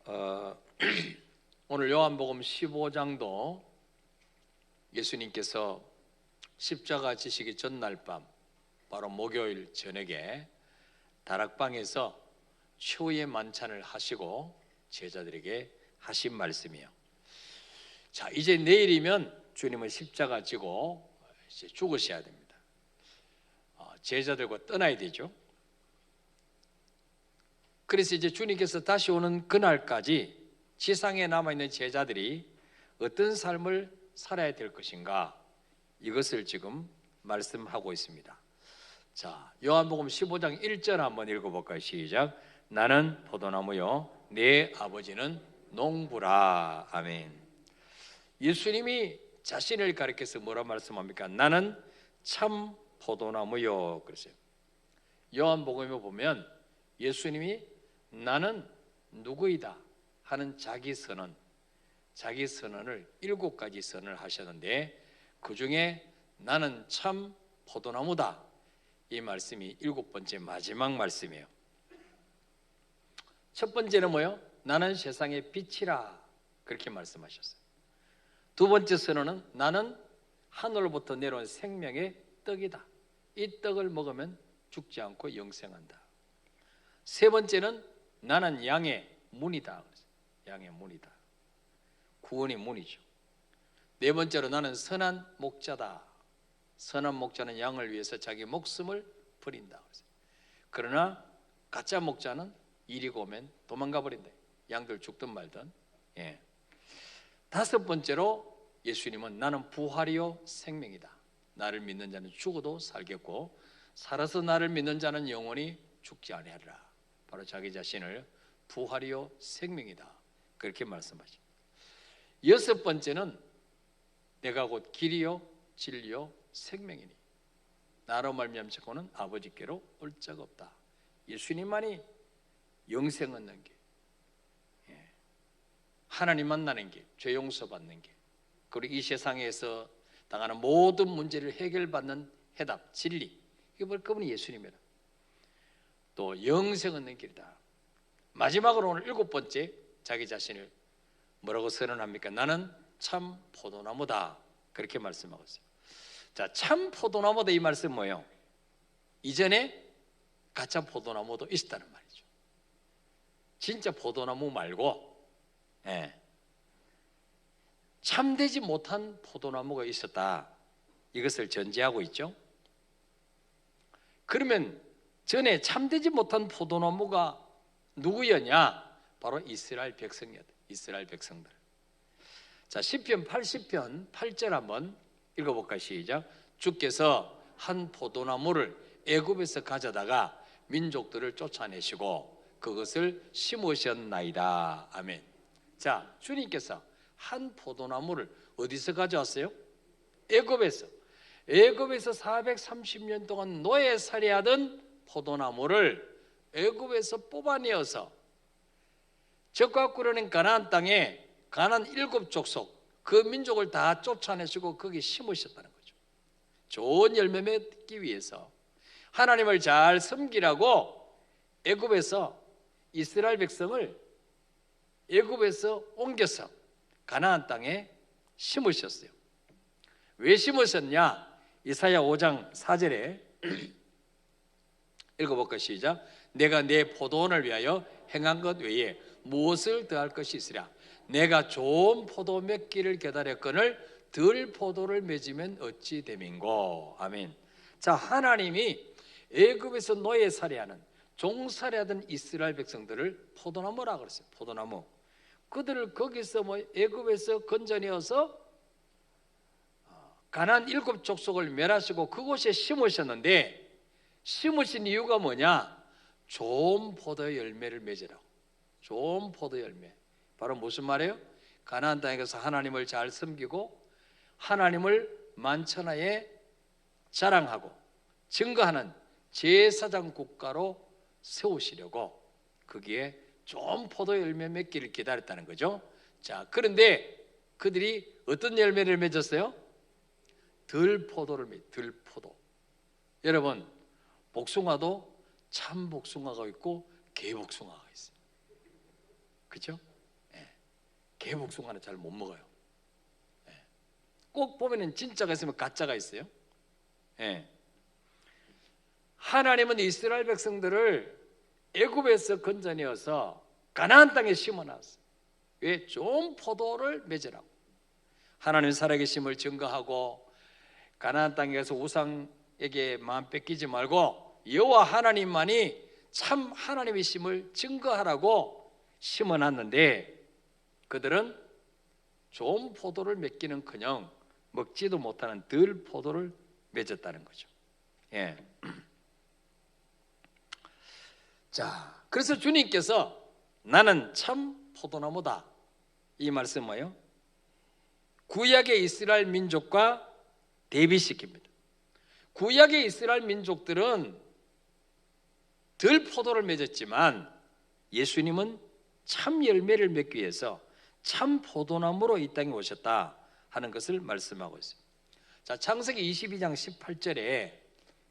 어, 오늘 요한복음 15장도 예수님께서 십자가 지시기 전날 밤, 바로 목요일 저녁에 다락방에서 최후의 만찬을 하시고 제자들에게 하신 말씀이에요. 자, 이제 내일이면 주님은 십자가 지고 이제 죽으셔야 됩니다. 제자들과 떠나야 되죠. 그래서 이제 주님께서 다시 오는 그날까지 지상에 남아있는 제자들이 어떤 삶을 살아야 될 것인가, 이것을 지금 말씀하고 있습니다. 자, 요한복음 15장 1절 한번 읽어볼까요? 시작. 나는 포도나무요 내 아버지는 농부라. 아멘. 예수님이 자신을 가리켜서 뭐라 말씀합니까? 나는 참 포도나무요 그랬어요. 요한복음에 보면 예수님이 나는 누구이다 하는 자기 선언을 7가지 선언을 하셨는데, 그 중에 나는 참 포도나무다, 이 말씀이 7번째 마지막 말씀이에요. 첫 번째는 뭐예요? 나는 세상의 빛이라, 그렇게 말씀하셨어요. 두 번째 선언은 나는 하늘로부터 내려온 생명의 떡이다. 이 떡을 먹으면 죽지 않고 영생한다. 세 번째는 나는 양의 문이다. 양의 문이다. 구원의 문이죠. 네 번째로 나는 선한 목자다. 선한 목자는 양을 위해서 자기 목숨을 버린다. 그러나 가짜 목자는 이리고 오면 도망가 버린다. 양들 죽든 말든. 다섯 번째로 예수님은 나는 부활이요 생명이다. 나를 믿는 자는 죽어도 살겠고 살아서 나를 믿는 자는 영원히 죽지 아니하리라. 바로 자기 자신을 부활이요 생명이다, 그렇게 말씀하십니다. 여섯 번째는 내가 곧 길이요 진리요 생명이니 나로 말미암고는 아버지께로 올 자가 없다. 예수님만이 영생 얻는 길, 하나님 만나는 길, 죄 용서받는 길, 그리고 이 세상에서 당하는 모든 문제를 해결받는 해답, 진리, 이게 그분이 예수님이라. 또 영생 얻는 길이다. 마지막으로 오늘 7번째, 자기 자신을 뭐라고 선언합니까? 나는 참 포도나무다, 그렇게 말씀하고 있어요. 자, 참 포도나무다, 이 말씀 뭐예요? 이전에 가짜 포도나무도 있었다는 말이죠. 진짜 포도나무 말고 참되지 못한 포도나무가 있었다, 이것을 전제하고 있죠. 그러면 전에 참되지 못한 포도나무가 누구였냐? 바로 이스라엘 백성이었다. 이스라엘 백성들. 자, 시편 80편 8절 한번 읽어볼까요? 시작. 주께서 한 포도나무를 애굽에서 가져다가 민족들을 쫓아내시고 그것을 심으셨나이다. 아멘. 자, 주님께서 한 포도나무를 어디서 가져왔어요? 애굽에서 430년 동안 노예살이하던 포도나무를 애굽에서 뽑아내어서 적과 꾸려낸 가나안 땅에 가나안 7족속 그 민족을 다 쫓아내시고 거기 심으셨다는 거죠. 좋은 열매 맺기 위해서 하나님을 잘 섬기라고 애굽에서 이스라엘 백성을 애굽에서 옮겨서 가나안 땅에 심으셨어요. 왜 심으셨냐? 이사야 5장 4절에 읽어볼까? 시작. 내가 내 포도원을 위하여 행한 것 외에 무엇을 더할 것이 있으랴? 내가 좋은 포도 맺기를 기다렸거늘 덜 포도를 맺으면 어찌 됨인고. 아멘. 자, 하나님이 애굽에서 노예살이하는 종살이하던 이스라엘 백성들을 포도나무라 그랬어요. 포도나무. 그들을 거기서 애굽에서 건져내어서 가나안 7족속을 멸하시고 그곳에 심으셨는데, 심으신 이유가 뭐냐? 좋은 포도 열매를 맺으라고. 좋은 포도 열매. 바로 무슨 말이에요? 가나안 땅에 가서 하나님을 잘 섬기고 하나님을 만천하에 자랑하고 증거하는 제사장 국가로 세우시려고 거기에 좋은 포도 열매 맺기를 기다렸다는 거죠. 자, 그런데 그들이 어떤 열매를 맺었어요? 들포도를 맺어요. 들포도. 여러분, 복숭아도 참 복숭아가 있고 개복숭아가 있어요. 그렇죠? 개복숭아는 잘 못 먹어요. 꼭 보면은 진짜가 있으면 가짜가 있어요. 하나님은 이스라엘 백성들을 애굽에서 건져내어서 가나안 땅에 심어놨어요. 왜? 좋은 포도를 맺으라고. 하나님 살아계심을 증거하고 가나안 땅에 가서 우상에게 마음 뺏기지 말고 여호와 하나님만이 참 하나님이심을 증거하라고 심어놨는데 그들은 좋은 포도를 맺기는커녕 먹지도 못하는 덜 포도를 맺었다는 거죠. 자, 그래서 주님께서 나는 참 포도나무다, 이 말씀 뭐예요? 구약의 이스라엘 민족과 대비시킵니다. 구약의 이스라엘 민족들은 덜 포도를 맺었지만 예수님은 참 열매를 맺기 위해서 참 포도나무로 이 땅에 오셨다 하는 것을 말씀하고 있습니다. 자, 창세기 22장 18절에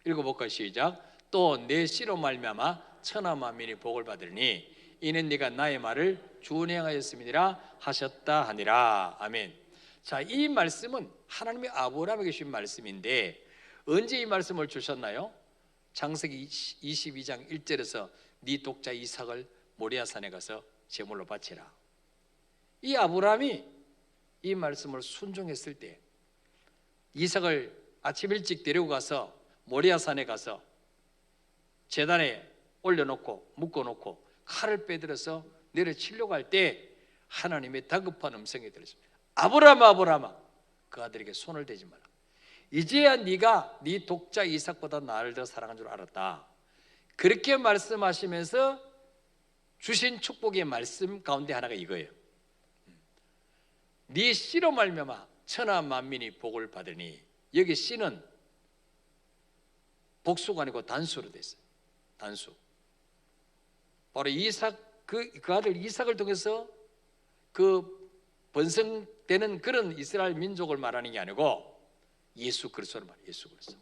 읽어볼까요? 시작. 또 내 씨로 말미암아 천하 만민이 복을 받으리니 이는 네가 나의 말을 준행하였음이니라 하셨다 하니라. 아멘. 자, 이 말씀은 하나님이 아브라함에게 주신 말씀인데 언제 이 말씀을 주셨나요? 창세기 22장 1절에서 네 독자 이삭을 모리아산에 가서 제물로 바치라. 이 아브라함이 이 말씀을 순종했을 때 이삭을 아침 일찍 데리고 가서 모리아산에 가서 제단에 올려놓고 묶어놓고 칼을 빼들어서 내려치려고 할 때 하나님의 다급한 음성이 들렸습니다. 아브라함아, 아브라함아, 그 아들에게 손을 대지 마라. 이제야 네가 네 독자 이삭보다 나를 더 사랑한 줄 알았다. 그렇게 말씀하시면서 주신 축복의 말씀 가운데 하나가 이거예요. 네 씨로 말미암아 천하 만민이 복을 받으니, 여기 씨는 복수가 아니고 단수로 됐어요. 단수. 바로 이삭, 그 아들 이삭을 통해서 그 번성되는 그런 이스라엘 민족을 말하는 게 아니고 예수 그리스도를 말해요. 예수 그리스도.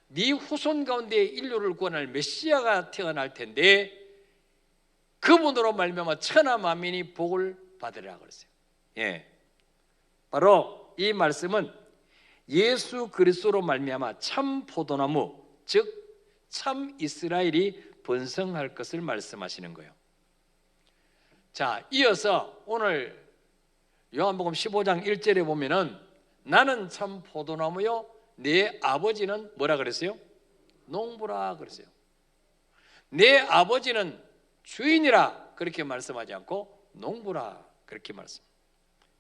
네 후손 가운데 인류를 구원할 메시아가 태어날 텐데 그분으로 말미암아 천하 만민이 복을 받으리라 그랬어요. 바로 이 말씀은 예수 그리스도로 말미암아 참 포도나무, 즉 참 이스라엘이 번성할 것을 말씀하시는 거예요. 자, 이어서 오늘 요한복음 15장 1절에 보면은 나는 참 포도나무요 내 아버지는 뭐라 그랬어요? 농부라 그랬어요. 내 아버지는 주인이라 그렇게 말씀하지 않고 농부라 그렇게 말씀.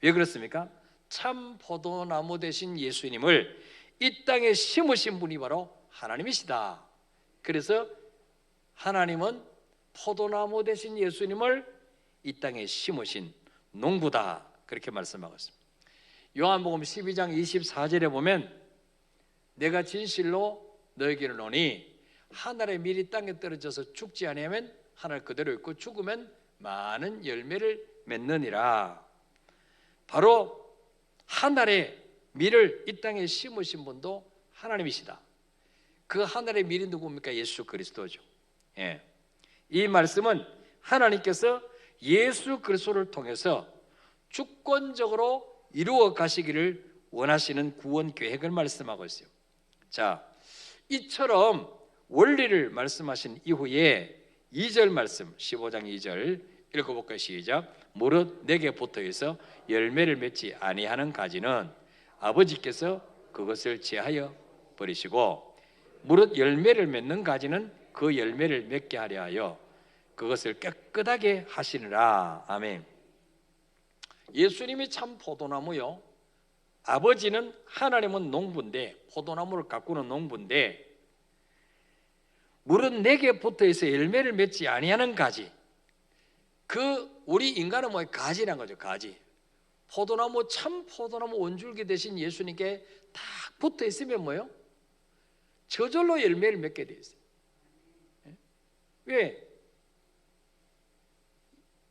왜 그렇습니까? 참 포도나무 되신 예수님을 이 땅에 심으신 분이 바로 하나님이시다. 그래서 하나님은 포도나무 되신 예수님을 이 땅에 심으신 농부다 그렇게 말씀하고 있습니다. 요한복음 12장 24절에 보면 내가 진실로 너에게를 노니 하늘의 밀이 땅에 떨어져서 죽지 아니하면 하늘 그대로 있고 죽으면 많은 열매를 맺느니라. 바로 하늘의 밀을 이 땅에 심으신 분도 하나님이시다. 그 하늘의 밀이 누굽니까? 예수 그리스도죠. 이 말씀은 하나님께서 예수 그리스도를 통해서 주권적으로 이루어 가시기를 원하시는 구원 계획을 말씀하고 있어요. 자, 이처럼 원리를 말씀하신 이후에 2절 말씀 15장 2절 읽어볼까요? 시작. 무릇 내게 붙어있어 열매를 맺지 아니하는 가지는 아버지께서 그것을 제하여 버리시고 무릇 열매를 맺는 가지는 그 열매를 맺게 하려 하여 그것을 깨끗하게 하시느라. 아멘. 예수님이 참 포도나무요, 아버지는 하나님은 농부인데 포도나무를 가꾸는 농부인데 무릇 내게 붙어있어 열매를 맺지 아니하는 가지, 그 우리 인간은 뭐예요? 가지란 거죠. 가지. 포도나무, 참 포도나무 원줄기 대신 예수님께 딱 붙어있으면 뭐예요? 저절로 열매를 맺게 돼 있어요. 왜?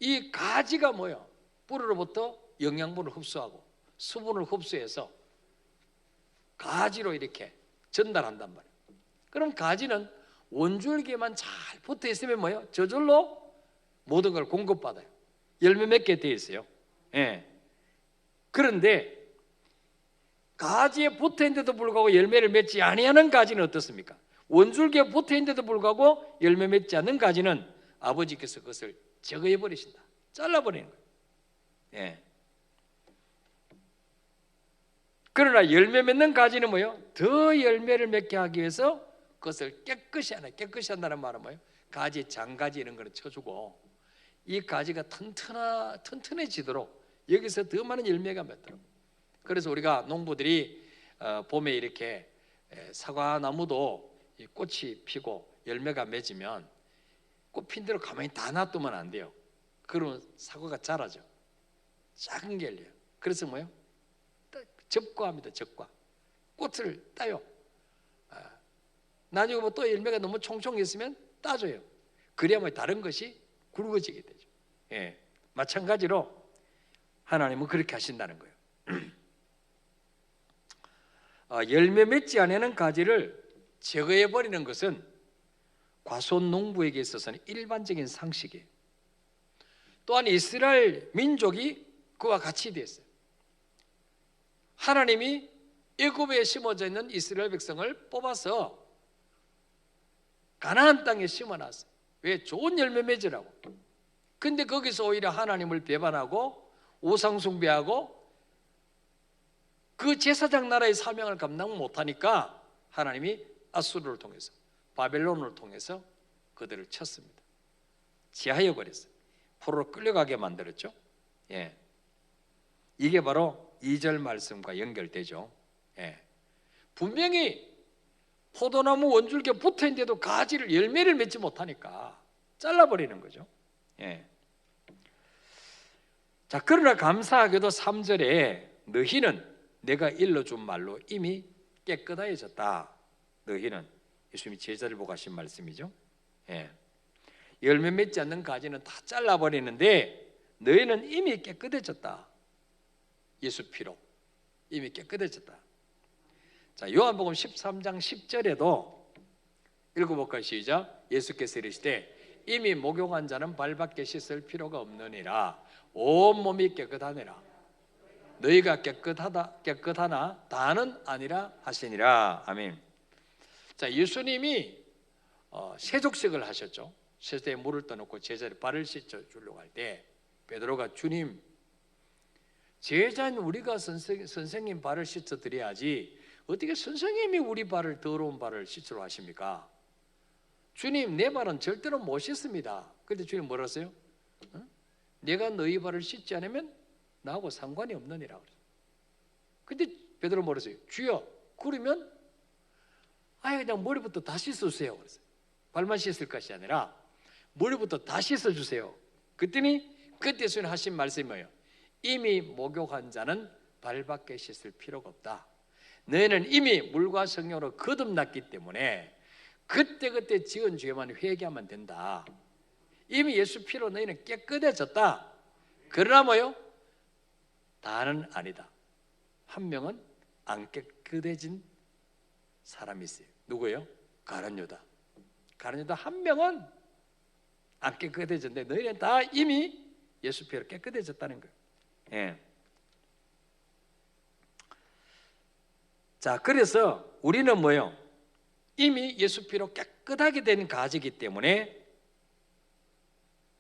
이 가지가 뭐예요? 뿌리로부터 영양분을 흡수하고 수분을 흡수해서 가지로 이렇게 전달한단 말이에요. 그럼 가지는 원줄기에만 잘 붙어 있으면 뭐예요? 저절로 모든 걸 공급받아요. 열매 맺게 돼 있어요. 예. 그런데 가지에 붙어있는데도 불구하고 열매를 맺지 아니하는 가지는 어떻습니까? 원줄기에 붙어있는데도 불구하고 열매 맺지 않는 가지는 아버지께서 그것을 제거해 버리신다. 잘라버리는 거예요. 예. 그러나 열매 맺는 가지는 뭐예요? 더 열매를 맺게 하기 위해서 그것을 깨끗이 하나. 깨끗이 한다는 말은 뭐예요? 가지, 장가지 이런 거를 쳐주고 이 가지가 튼튼해지도록 여기서 더 많은 열매가 맺도록. 그래서 우리가 농부들이 봄에 이렇게 사과나무도 꽃이 피고 열매가 맺으면 꽃 핀 대로 가만히 다 놔두면 안 돼요. 그러면 사과가 자라죠. 작은 게 열려요. 그래서 뭐예요? 접과합니다. 접과. 꽃을 따요. 나중에 뭐 또 열매가 너무 총총했으면 따줘요. 그래야 뭐 다른 것이 굵어지게 되죠. 예. 마찬가지로 하나님은 그렇게 하신다는 거예요. 열매 맺지 않는 가지를 제거해 버리는 것은 과수원 농부에게 있어서는 일반적인 상식이에요. 또한 이스라엘 민족이 그와 같이 됐어요. 하나님이 애굽에 심어져 있는 이스라엘 백성을 뽑아서 가나안 땅에 심어놨어요. 왜? 좋은 열매 맺으라고. 근데 거기서 오히려 하나님을 배반하고 우상 숭배하고 그 제사장 나라의 사명을 감당 못하니까 하나님이 아수르를 통해서 바벨론을 통해서 그들을 쳤습니다. 지하여 버렸어요. 포로로 끌려가게 만들었죠. 예. 이게 바로 2절 말씀과 연결되죠. 예. 분명히 포도나무 원줄기에 붙어있는데도 가지를 열매를 맺지 못하니까 잘라버리는 거죠. 예. 자, 그러나 감사하게도 3절에 너희는 내가 일러준 말로 이미 깨끗해졌다. 너희는 예수님이 제자를 보고 하신 말씀이죠. 예. 열매 맺지 않는 가지는 다 잘라버리는데 너희는 이미 깨끗해졌다. 예수 피로 이미 깨끗해졌다. 자, 요한복음 13장 10절에도 읽어볼까요? 시작. 예수께서 이르시되 이미 목욕한 자는 발밖에 씻을 필요가 없느니라. 온몸이 깨끗하니라. 너희가 깨끗하나 다는 아니라 하시니라. 아멘. 자, 예수님이 세족식을 하셨죠. 세대에 물을 떠놓고 제자의 발을 씻어 주려고 할 때 베드로가 주님, 제자인 우리가 선생님 발을 씻어 드려야지 어떻게 선생님이 우리 발을 더러운 발을 씻으러 하십니까? 주님, 내 발은 절대로 못 씻습니다. 그런데 주님 뭐라 하세요? 내가 너희 발을 씻지 않으면 나하고 상관이 없느니라. 근데 베드로 뭐라 했어요? 주여, 그러면 아예 그냥 머리부터 다 씻어주세요. 그랬어요. 발만 씻을 것이 아니라 머리부터 다 씻어주세요. 그때 주님 하신 말씀이 뭐예요? 이미 목욕한 자는 발밖에 씻을 필요가 없다. 너희는 이미 물과 성령으로 거듭났기 때문에 그때 지은 죄만 회개하면 된다. 이미 예수 피로 너희는 깨끗해졌다. 그러나 뭐요? 다는 아니다. 한 명은 안 깨끗해진 사람이 있어요. 누구예요? 가룟 유다. 가룟 유다 한 명은 안 깨끗해졌는데 너희는 다 이미 예수 피로 깨끗해졌다는 거예요. 예. 자, 그래서 우리는 뭐예요? 이미 예수 피로 깨끗하게 된 가지이기 때문에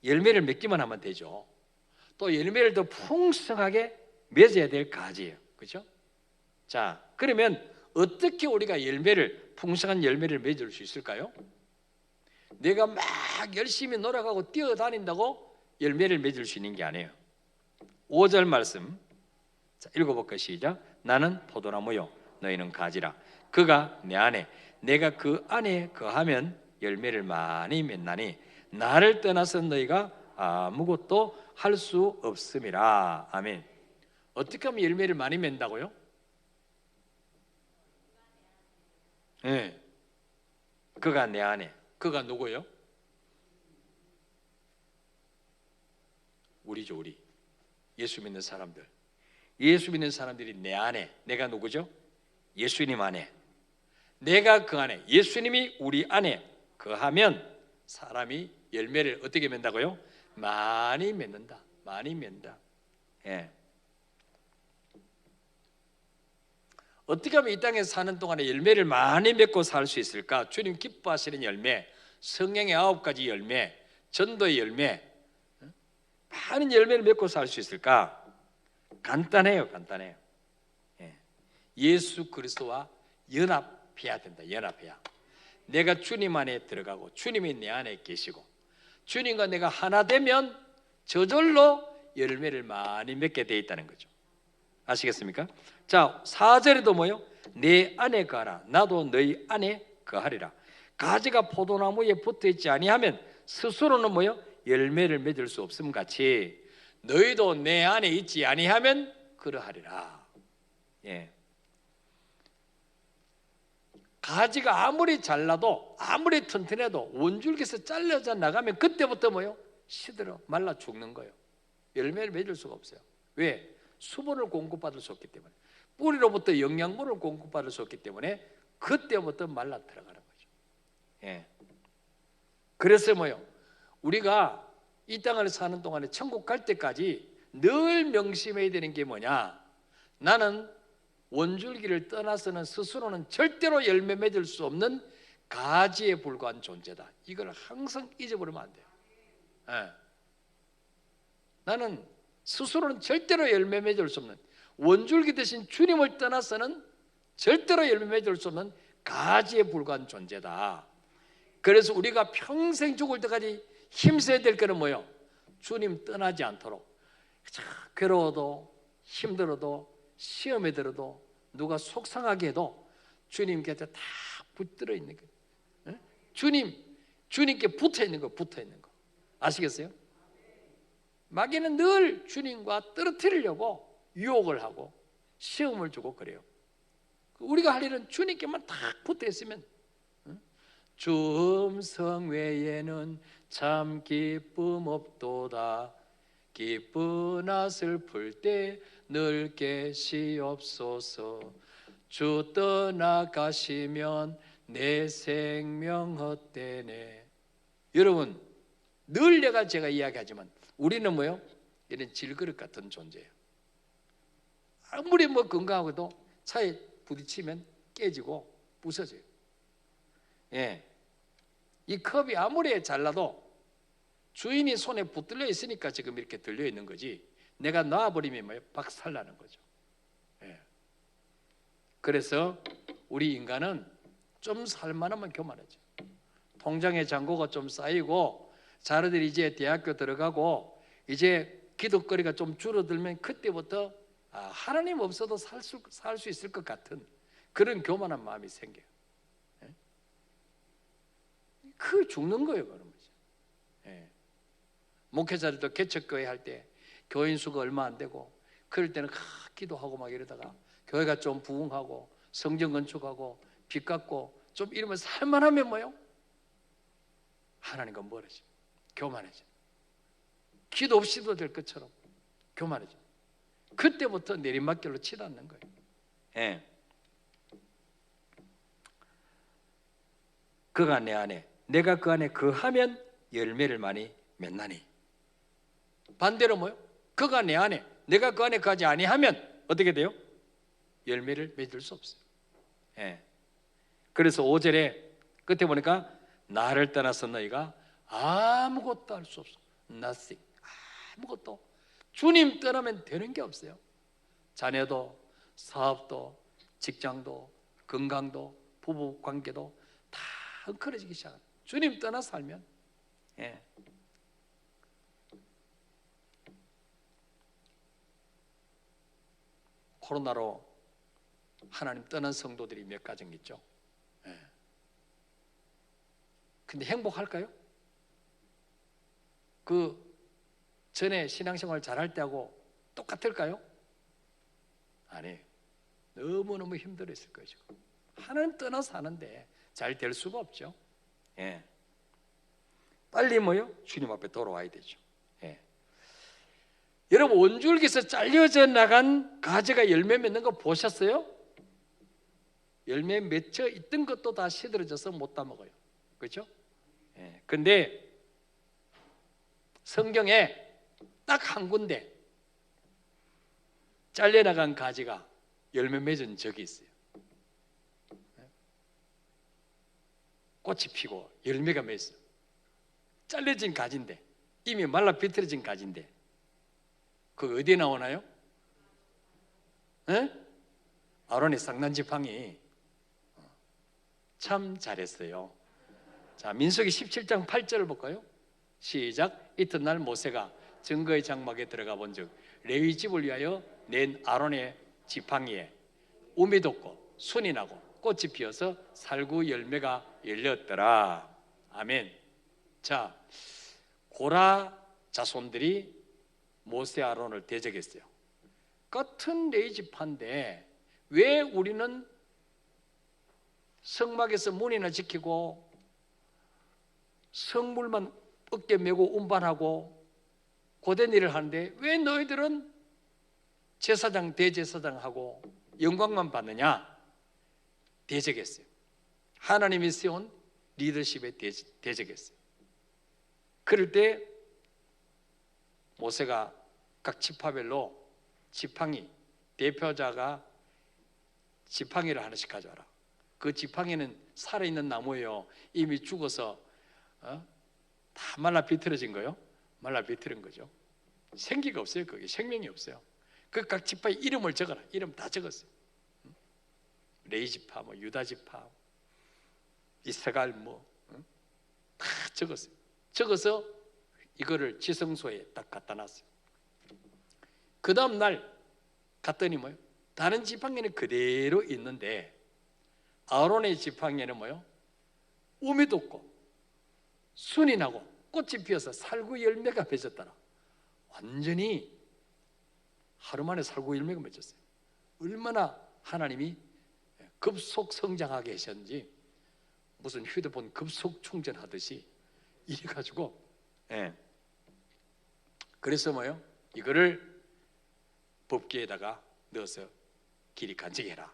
열매를 맺기만 하면 되죠. 또 열매를 더 풍성하게 맺어야 될 가지예요. 그렇죠? 자, 그러면 어떻게 우리가 풍성한 열매를 맺을 수 있을까요? 내가 막 열심히 노력하고 뛰어다닌다고 열매를 맺을 수 있는 게 아니에요. 5절 말씀, 자, 읽어볼까요? 시작. 나는 포도나무요 너희는 가지라. 그가 내 안에 내가 그 안에 거하면 열매를 많이 맺나니 나를 떠나서 너희가 아무것도 할 수 없음이라. 아멘. 어떻게 하면 열매를 많이 맺는다고요? 네. 그가 내 안에. 그가 누구예요? 우리죠. 우리 예수 믿는 사람들. 예수 믿는 사람들이 내 안에. 내가 누구죠? 예수님 안에. 내가 그 안에. 예수님이 우리 안에 거하면 사람이 열매를 어떻게 맺는다고요? 많이 맺는다. 많이 맺는다. 예. 어떻게 하면 이 땅에 사는 동안에 열매를 많이 맺고 살 수 있을까? 주님 기뻐하시는 열매, 성령의 9가지 열매, 전도의 열매, 많은 열매를 맺고 살 수 있을까? 간단해요, 간단해요. 예. 예수 그리스도와 연합해야 된다. 연합해야. 내가 주님 안에 들어가고 주님이 내 안에 계시고 주님과 내가 하나 되면 저절로 열매를 많이 맺게 돼 있다는 거죠. 아시겠습니까? 자, 4절에도 뭐요? 내 안에 거하라 나도 너희 안에 거하리라. 가지가 포도나무에 붙어있지 아니하면 스스로는 뭐요? 열매를 맺을 수 없음 같이 너희도 내 안에 있지 아니하면 그러하리라. 예. 가지가 아무리 잘라도 아무리 튼튼해도 원줄기에서 잘려져 나가면 그때부터 뭐요? 시들어 말라 죽는 거예요. 열매를 맺을 수가 없어요. 왜? 수분을 공급받을 수 없기 때문에, 뿌리로부터 영양분을 공급받을 수 없기 때문에 그때부터 말라 들어가는 거죠. 예. 그래서 뭐요? 우리가 이 땅을 사는 동안에 천국 갈 때까지 늘 명심해야 되는 게 뭐냐? 나는 원줄기를 떠나서는 스스로는 절대로 열매 맺을 수 없는 가지에 불과한 존재다. 이걸 항상 잊어버리면 안 돼요. 예. 나는 스스로는 절대로 열매 맺을 수 없는, 원줄기 대신 주님을 떠나서는 절대로 열매 맺을 수 없는 가지에 불과한 존재다. 그래서 우리가 평생 죽을 때까지 힘써야 될 거는 뭐예요? 주님 떠나지 않도록 괴로워도 힘들어도 시험에 들어도 누가 속상하게 해도 주님께 다 붙들어 있는 거예요. 주님께 붙어 있는 거, 붙어 있는 거. 아시겠어요? 마귀는 늘 주님과 떨어뜨리려고 유혹을 하고 시험을 주고 그래요. 우리가 할 일은 주님께만 딱 붙어 있으면, 주 음성 외에는 참 기쁨 없도다. 기쁘나 슬플 때 늘 계시옵소서. 주 떠나가시면 내 생명 헛되네. 여러분, 늘 제가 이야기하지만 우리는 뭐요? 이런 질그릇 같은 존재예요. 아무리 건강하고도 차에 부딪히면 깨지고 부서져요. 예. 이 컵이 아무리 잘라도 주인이 손에 붙들려 있으니까 지금 이렇게 들려 있는 거지, 내가 놔버리면 뭐예요? 박살나는 거죠. 예. 그래서 우리 인간은 좀 살만하면 교만하죠. 통장에 잔고가 좀 쌓이고 자녀들이 이제 대학교 들어가고 이제 기도거리가 좀 줄어들면 그때부터 하나님 없어도 살 수 있을 것 같은 그런 교만한 마음이 생겨요. 예? 그 죽는 거예요, 그런 거죠. 예. 목회자들도 개척교회 할 때 교인 수가 얼마 안 되고 그럴 때는 기도하고 막 이러다가 교회가 좀 부흥하고 성전 건축하고 빚 갚고 좀 이러면 살만하면 뭐요? 하나님과 멀어져, 교만해져. 기도 없이도 될 것처럼 교만해져. 그때부터 내리막길로 치닫는 거예요. 예. 그가 내 안에, 내가 그 안에 거하면 열매를 많이 맺나니. 반대로 뭐요? 그가 내 안에, 내가 그 안에 거하지 아니하면 어떻게 돼요? 열매를 맺을 수 없어요. 예. 그래서 5절에 끝에 보니까 나를 떠나서 너희가 아무것도 할 수 없어. Nothing. 아무것도. 주님 떠나면 되는 게 없어요. 자녀도, 사업도, 직장도, 건강도, 부부 관계도 다 엉클어지기 시작합니다. 주님 떠나 살면. 예. 코로나로 하나님 떠난 성도들이 몇 가정 있죠. 예. 근데 행복할까요? 그 전에 신앙생활 잘할 때하고 똑같을까요? 아니에요. 너무너무 힘들었을 거예요. 지금 하나님 떠나서 사는데 잘 될 수가 없죠. 예. 빨리 뭐요? 주님 앞에 돌아와야 되죠. 예. 여러분, 원줄기에서 잘려져 나간 가지가 열매 맺는 거 보셨어요? 열매 맺혀 있던 것도 다 시들어져서 못 따먹어요. 그렇죠? 예. 근데 성경에 딱 한 군데 잘려나간 가지가 열매 맺은 적이 있어요. 꽃이 피고 열매가 맺어. 잘려진 가지인데, 이미 말라 비틀어진 가지인데, 그거 어디에 나오나요? 아론의 상단지팡이. 참 잘했어요. 자, 민수기 17장 8절을 볼까요? 시작. 이튿날 모세가 증거의 장막에 들어가 본즉 레위 집을 위하여 낸 아론의 지팡이에 우미 돋고 순이 나고 꽃이 피어서 살구 열매가 열렸더라. 아멘. 자, 고라 자손들이 모세 아론을 대적했어요. 같은 레위 지파인데 왜 우리는 성막에서 문이나 지키고 성물만 어깨 메고 운반하고 고된 일을 하는데 왜 너희들은 제사장 대제사장하고 영광만 받느냐? 대적했어요. 하나님이 세운 리더십에 대적했어요. 그럴 때 모세가 각 지파별로 지팡이, 대표자가 지팡이를 하나씩 가져와라. 그 지팡이는 살아있는 나무예요. 이미 죽어서 다 말라 비틀어진 거예요. 말라 비틀은 거죠. 생기가 없어요. 거기 생명이 없어요. 그 각 지파의 이름을 적어라. 이름 다 적었어요. 레위 지파, 유다 지파, 이스라엘 다 적었어요. 적어서 이거를 지성소에 딱 갖다 놨어요. 그 다음 날 갔더니 뭐요? 다른 지팡이는 그대로 있는데 아론의 지팡이는 뭐요? 우미 돋고 순이 나고 꽃이 피어서 살구 열매가 맺었더라. 완전히 하루 만에 살구 열매가 맺었어요. 얼마나 하나님이 급속 성장하게 하셨는지 무슨 휴대폰 급속 충전하듯이 이래가지고 그래서 뭐요? 이거를 법궤에다가 넣어서 길이 간직해라.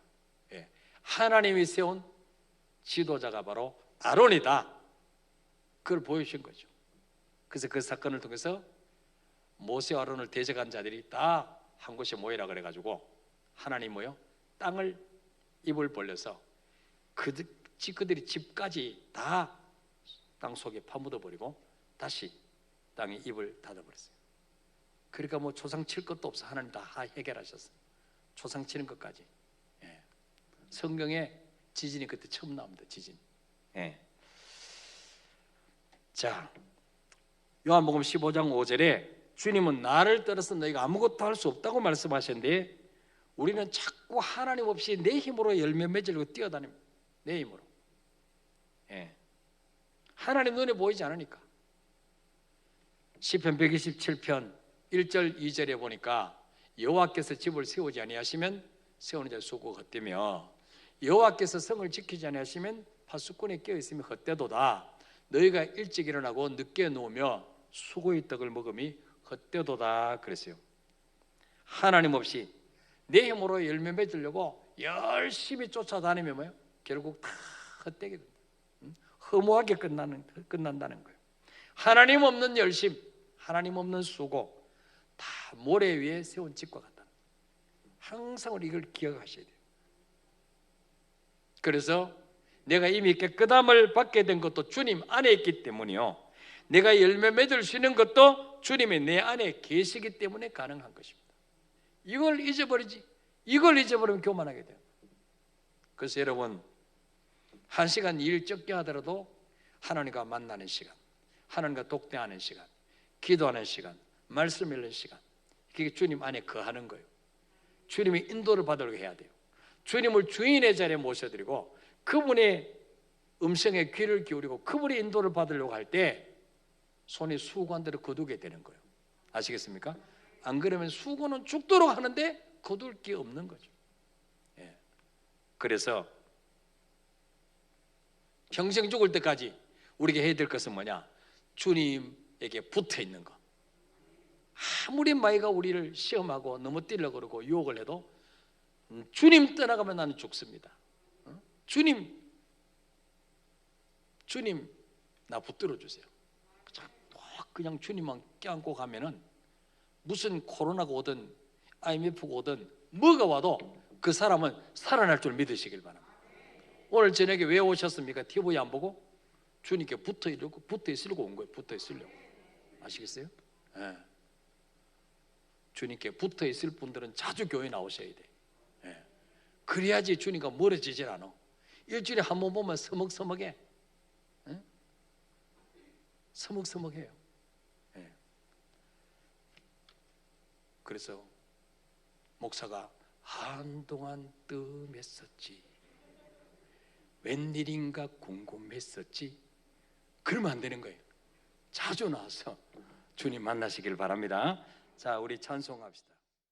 하나님이 세운 지도자가 바로 아론이다. 그걸 보여주신 거죠. 그래서 그 사건을 통해서 모세와 아론을 대적한 자들이 다 한 곳에 모이라 그래가지고 하나님 뭐요? 땅을 입을 벌려서 그들이 집까지 다 땅 속에 파묻어 버리고 다시 땅에 입을 닫아버렸어요. 그러니까 뭐 조상 칠 것도 없어. 하나님 다 해결하셨어요. 조상 치는 것까지. 성경에 지진이 그때 처음 나옵니다. 지진. 자, 요한복음 15장 5절에 주님은 나를 떠나서 너희가 아무것도 할 수 없다고 말씀하셨는데 우리는 자꾸 하나님 없이 내 힘으로 열매 맺으려고 뛰어다닙니다. 내 힘으로. 하나님 눈에 보이지 않으니까. 시편 127편 1절 2절에 보니까 여호와께서 집을 세우지 아니하시면 세우는 자 수고가 헛되며 여호와께서 성을 지키지 아니하시면 파수꾼에 껴있으면 헛되도다. 너희가 일찍 일어나고 늦게 누우며 수고의 떡을 먹음이 헛되도다 그랬어요. 하나님 없이 내 힘으로 열매 맺으려고 열심히 쫓아다니면 뭐예요? 결국 다 헛되게 됩니다. 허무하게 끝난다는 거예요. 하나님 없는 열심, 하나님 없는 수고 다 모래 위에 세운 집과 같다. 항상 우리 이걸 기억하셔야 돼요. 그래서 내가 이미 깨끗함을 받게 된 것도 주님 안에 있기 때문이요, 내가 열매 맺을 수 있는 것도 주님이 내 안에 계시기 때문에 가능한 것입니다. 이걸 잊어버리면 교만하게 돼요. 그래서 여러분, 1시간 일 적게 하더라도 하나님과 만나는 시간, 하나님과 독대하는 시간, 기도하는 시간, 말씀 읽는 시간, 그게 주님 안에 거하는 거예요. 주님의 인도를 받으려고 해야 돼요. 주님을 주인의 자리에 모셔드리고 그분의 음성에 귀를 기울이고 그분의 인도를 받으려고 할 때 손이 수고한 대로 거두게 되는 거예요. 아시겠습니까? 안 그러면 수고는 죽도록 하는데 거둘 게 없는 거죠. 그래서 평생 죽을 때까지 우리가 해야 될 것은 뭐냐? 주님에게 붙어 있는 거. 아무리 마귀가 우리를 시험하고 너무 뛰려고 그러고 유혹을 해도 주님 떠나가면 나는 죽습니다. 주님 나 붙들어 주세요. 그냥 주님만 껴안고 가면은 무슨 코로나가 오든 IMF가 오든 뭐가 와도 그 사람은 살아날 줄 믿으시길 바랍니다. 오늘 저녁에 왜 오셨습니까? TV 안 보고 주님께 붙어 있으려고 온 거예요. 붙어 있으려고. 아시겠어요? 예. 주님께 붙어 있을 분들은 자주 교회 나오셔야 돼. 예. 그래야지 주님과 멀어지질 않아. 일주일에 한 번 보면 서먹서먹해. 예? 서먹서먹해요. 예. 그래서 목사가 한동안 뜸했었지, 웬일인가 궁금했었지, 그러면 안 되는 거예요. 자주 나와서 주님 만나시길 바랍니다. 자, 우리 찬송합시다.